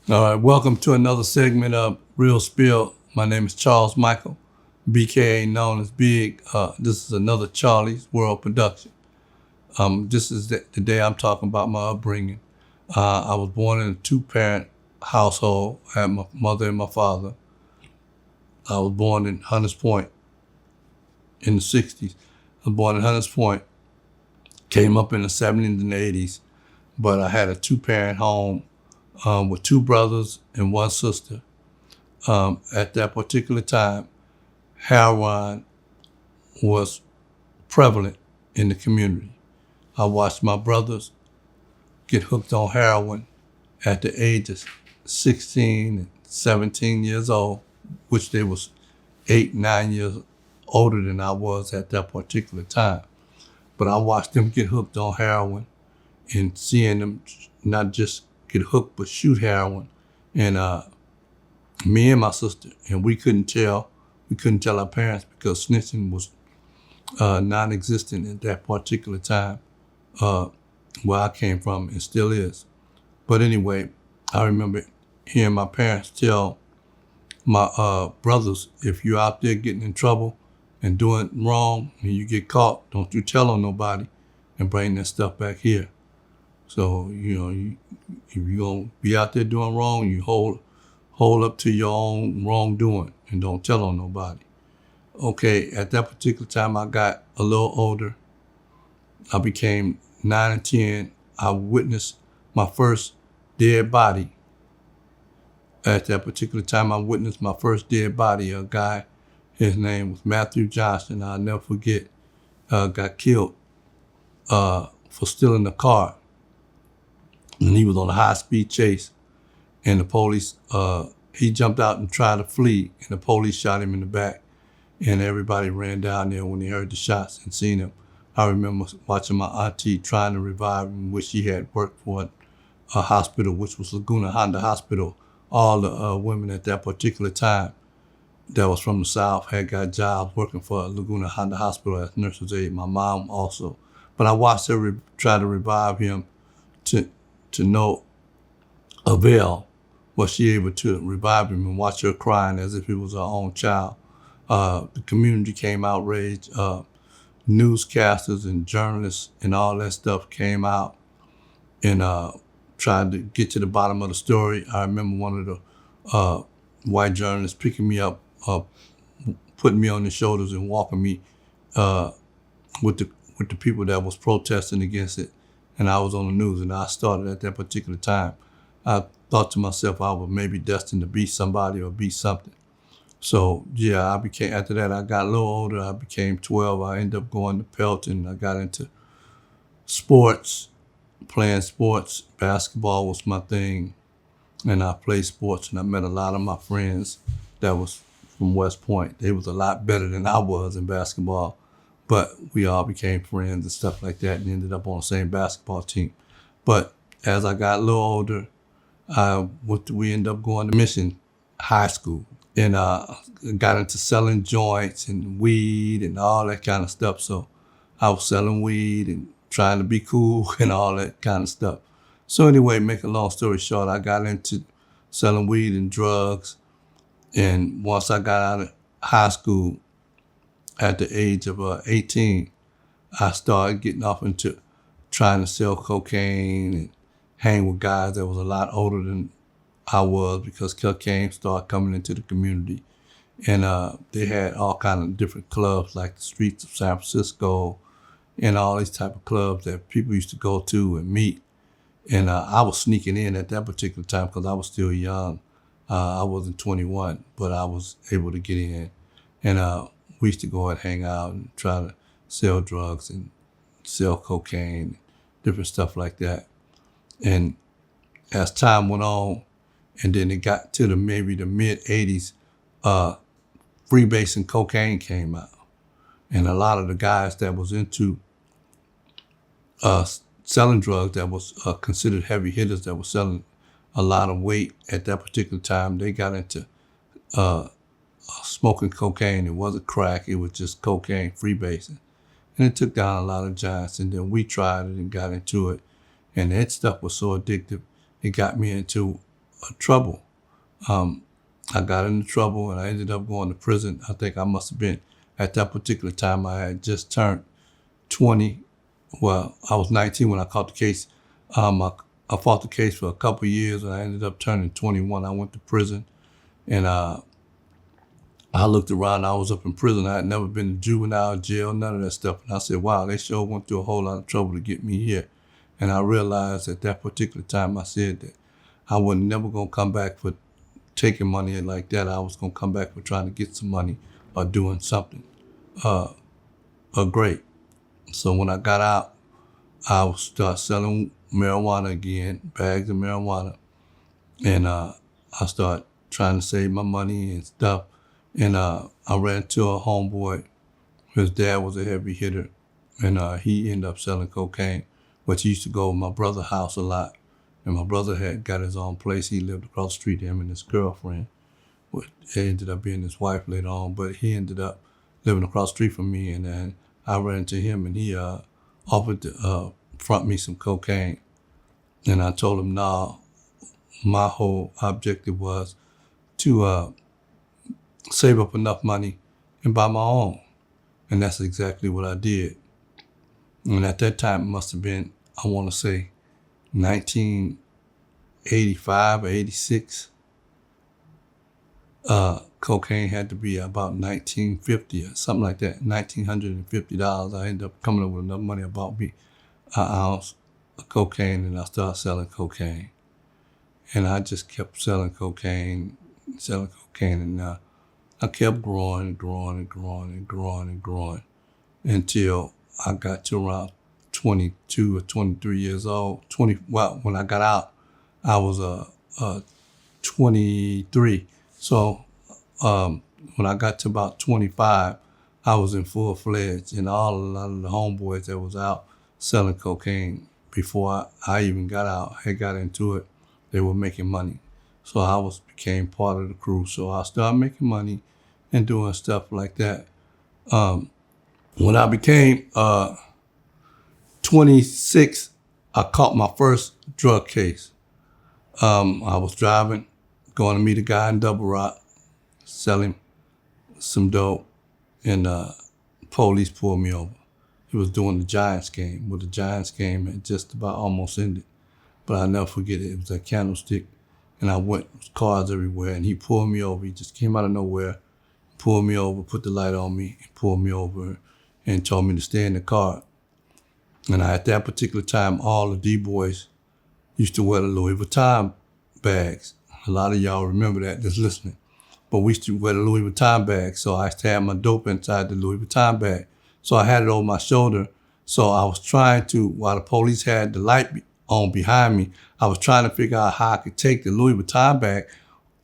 All right, welcome to another segment of Real Spill. My name is Charles Michael, BKA known as Big. This is another Charlie's World production. This is the day I'm talking about my upbringing. I was born in a two-parent household. I had my mother and my father. I was born in Hunters Point in the 60s. I was born in Hunters Point, came up in the 70s and 80s, but I had a two-parent home with two brothers and one sister. At that particular time, heroin was prevalent in the community. I watched my brothers get hooked on heroin at the age of 16 and 17 years old, which they was 8, 9 years older than I was at that particular time. But I watched them get hooked on heroin and seeing them not just get hooked, but shoot heroin. And me and my sister, and we couldn't tell our parents because snitching was non-existent at that particular time where I came from and still is. But anyway, I remember hearing my parents tell my brothers, if you're out there getting in trouble and doing wrong and you get caught, don't you tell on nobody and bring that stuff back here. So, if you're going to be out there doing wrong, you hold up to your own wrongdoing and don't tell on nobody. Okay, at that particular time, I got a little older. I became 9 and 10. I witnessed my first dead body. At that particular time, I witnessed my first dead body. A guy, his name was Matthew Johnson. I'll never forget, got killed for stealing a car. And he was on a high-speed chase. And the police, he jumped out and tried to flee. And the police shot him in the back. And everybody ran down there when they heard the shots and seen him. I remember watching my auntie trying to revive him, which she had worked for a hospital, which was Laguna Honda Hospital. All the women at that particular time that was from the South had got jobs working for Laguna Honda Hospital as nurses aide. My mom also. But I watched her try to revive him to no avail. Was she able to revive him and watch her crying as if it was her own child? The community came outraged. Newscasters and journalists and all that stuff came out and tried to get to the bottom of the story. I remember one of the white journalists picking me up, putting me on his shoulders and walking me with the people that was protesting against it. And I was on the news, and I started at that particular time. I thought to myself I was maybe destined to be somebody or be something. So yeah, after that, I got a little older. I became 12. I ended up going to Pelton. I got into sports, playing sports. Basketball was my thing. And I played sports, and I met a lot of my friends that was from West Point. They was a lot better than I was in basketball. But we all became friends and stuff like that and ended up on the same basketball team. But as I got a little older, we ended up going to Mission High School. And got into selling joints and weed and all that kind of stuff. So I was selling weed and trying to be cool and all that kind of stuff. So anyway, make a long story short, I got into selling weed and drugs. And once I got out of high school at the age of 18, I started getting off into trying to sell cocaine and hang with guys that was a lot older than I was, because cocaine started coming into the community. And they had all kind of different clubs like the streets of San Francisco and all these type of clubs that people used to go to and meet. And I was sneaking in at that particular time because I was still young. I wasn't 21, but I was able to get in. And we used to go and hang out and try to sell drugs and sell cocaine, different stuff like that. And as time went on, and then it got to maybe the mid 80s, freebase cocaine came out. And a lot of the guys that was into selling drugs that was considered heavy hitters that was selling a lot of weight at that particular time, they got into smoking cocaine. It wasn't crack, it was just cocaine, freebasing. And it took down a lot of giants. And then we tried it and got into it. And that stuff was so addictive, it got me into trouble. I got into trouble and I ended up going to prison. I think I must have been, at that particular time, I had just turned 20. Well, I was 19 when I caught the case. I fought the case for a couple of years and I ended up turning 21. I went to prison and I looked around. I was up in prison. I had never been to juvenile jail, none of that stuff. And I said, wow, they sure went through a whole lot of trouble to get me here. And I realized at that particular time, I said that I was never going to come back for taking money like that. I was going to come back for trying to get some money or doing something great. So when I got out, I would start selling marijuana again, bags of marijuana. And I started trying to save my money and stuff. And I ran into a homeboy. His dad was a heavy hitter. And he ended up selling cocaine, but he used to go to my brother's house a lot. And my brother had got his own place. He lived across the street, him and his girlfriend. Which ended up being his wife later on, but he ended up living across the street from me. And then I ran into him and he offered to front me some cocaine. And I told him, nah, my whole objective was to save up enough money and buy my own. And that's exactly what I did. And at that time, it must have been, I want to say, 1985 or 86. Cocaine had to be about $19.50 or something like that, $1,950. I ended up coming up with enough money. I bought me an ounce of cocaine and I started selling cocaine. And I just kept selling cocaine, and I kept growing until I got to around 22 or 23 years old. When I got out, I was 23. So when I got to about 25, I was in full-fledged, and a lot of the homeboys that was out selling cocaine before I even got out, had got into it, they were making money. So I became part of the crew. So I started making money and doing stuff like that. When I became 26, I caught my first drug case. I was driving, going to meet a guy in Double Rock, selling some dope, and police pulled me over. He was doing the Giants game. Well, the Giants game had just about almost ended, but I'll never forget it. It was a Candlestick, and I went, cars everywhere, and he pulled me over. He just came out of nowhere, pulled me over, put the light on me, and pulled me over, and told me to stay in the car. And at that particular time, all the D-boys used to wear the Louis Vuitton bags. A lot of y'all remember that that's listening. But we used to wear the Louis Vuitton bag, so I used to have my dope inside the Louis Vuitton bag. So I had it over my shoulder. So I was trying to, while the police had the light on behind me, I was trying to figure out how I could take the Louis Vuitton bag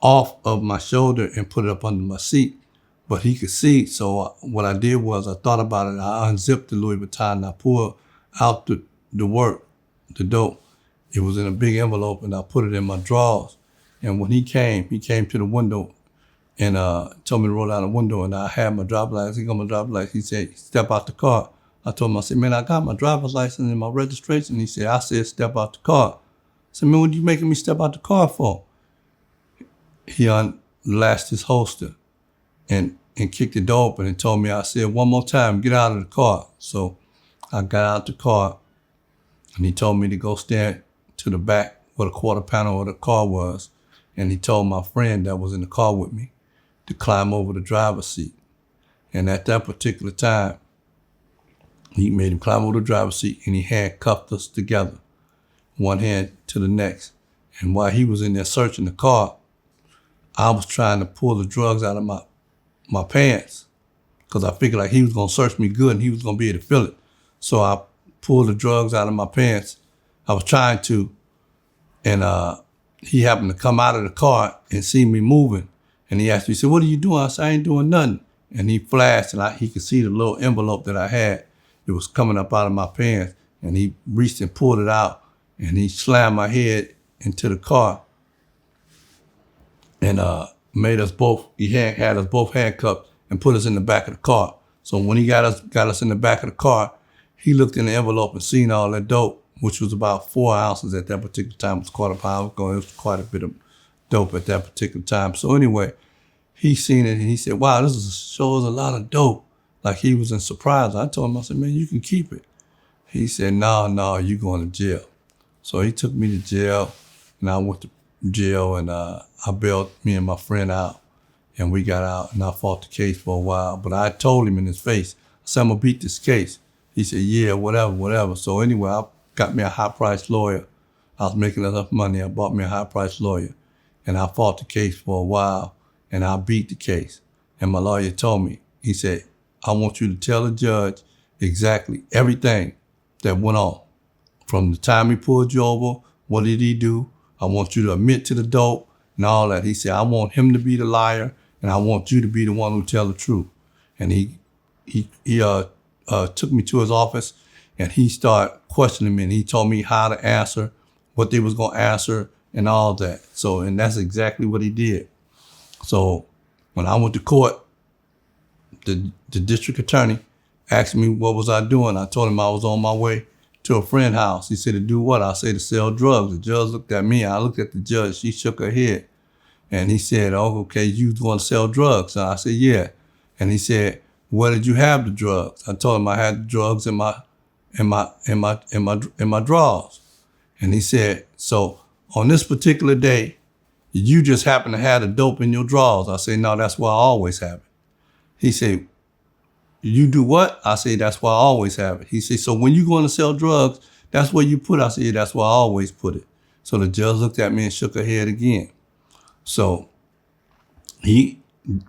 off of my shoulder and put it up under my seat. But he could see, so what I did was I thought about it. I unzipped the Louis Vuitton and I pulled out the dope. It was in a big envelope and I put it in my drawers. And when he came to the window and told me to roll down the window, and I had my driver's license. He got my driver's license. He said, step out the car. I told him, I said, man, I got my driver's license and my registration. He said, I said, step out the car. I said, man, what are you making me step out the car for? He unlatched his holster and kicked the door open and told me, I said, one more time, get out of the car. So I got out the car and he told me to go stand to the back where the quarter panel of the car was. And he told my friend that was in the car with me to climb over the driver's seat. And at that particular time, he made him climb over the driver's seat and he handcuffed us together, one hand to the next. And while he was in there searching the car, I was trying to pull the drugs out of my pants because I figured like he was going to search me good and he was going to be able to feel it. So I pulled the drugs out of my pants. I was trying to, and he happened to come out of the car and see me moving. And he asked me, he said, what are you doing? I said, I ain't doing nothing. And he flashed and he could see the little envelope that I had. It was coming up out of my pants. And he reached and pulled it out and he slammed my head into the car and made us both, he had us both handcuffed and put us in the back of the car. So when he got us in the back of the car, he looked in the envelope and seen all that dope, which was about 4 ounces at that particular time. It was quarter pound. It was quite a bit of dope at that particular time. So anyway, he seen it and he said, wow, shows a lot of dope. Like he was in surprise. I told him, I said, man, you can keep it. He said, no, you going to jail. So he took me to jail, and I went to jail, and I bailed me and my friend out, and we got out, and I fought the case for a while. But I told him in his face, I said, I'm going to beat this case. He said, yeah, whatever. So anyway, I got me a high-priced lawyer. I was making enough money. I bought me a high-priced lawyer, and I fought the case for a while, and I beat the case. And my lawyer told me, he said, I want you to tell the judge exactly everything that went on. From the time he pulled you over, what did he do? I want you to admit to the dope and all that. He said, I want him to be the liar, and I want you to be the one who tell the truth. And he took me to his office, and he started questioning me, and he told me how to answer, what they was going to answer, and all that. So, and that's exactly what he did. So when I went to court, the district attorney asked me what was I doing. I told him I was on my way to a friend's house. He said, to do what? I said, to sell drugs. The judge looked at me. I looked at the judge. She shook her head. And he said, oh, okay, you want to sell drugs? And I said, yeah. And he said, where did you have the drugs? I told him I had the drugs in my drawers. And he said, so on this particular day, you just happen to have the dope in your drawers. I said, no, that's why I always have it. He said, you do what? I said, that's why I always have it. He said, so when you going to sell drugs, that's where you put it. I said, yeah, that's why I always put it. So the judge looked at me and shook her head again. So he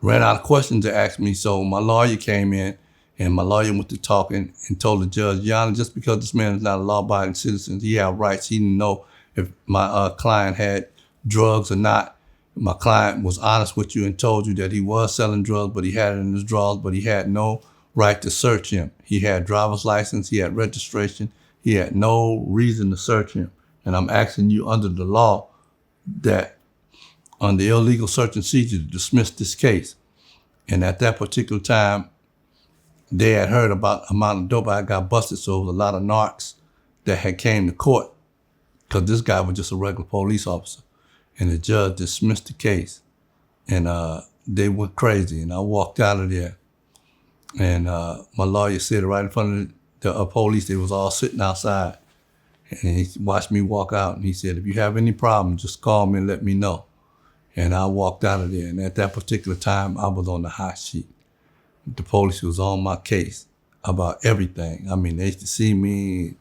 ran out of questions to ask me. So my lawyer came in, and my lawyer went to talking and told the judge, Your Honor, just because this man is not a law-abiding citizen, he had rights. He didn't know if my client had drugs or not. My client was honest with you and told you that he was selling drugs, but he had it in his drawers, but he had no right to search him. He had driver's license, he had registration, he had no reason to search him. And I'm asking you under the law that on the illegal search and seizure to dismiss this case. And at that particular time, they had heard about the amount of dope I got busted, so it was a lot of narcs that had came to court because this guy was just a regular police officer. And the judge dismissed the case, and they went crazy. And I walked out of there, and my lawyer said right in front of the police, they was all sitting outside. And he watched me walk out, and he said, if you have any problems, just call me and let me know. And I walked out of there, and at that particular time, I was on the hot sheet. The police was on my case about everything. I mean, they used to see me,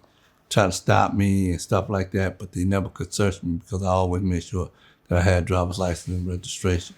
try to stop me and stuff like that, but they never could search me because I always made sure that I had driver's license and registration.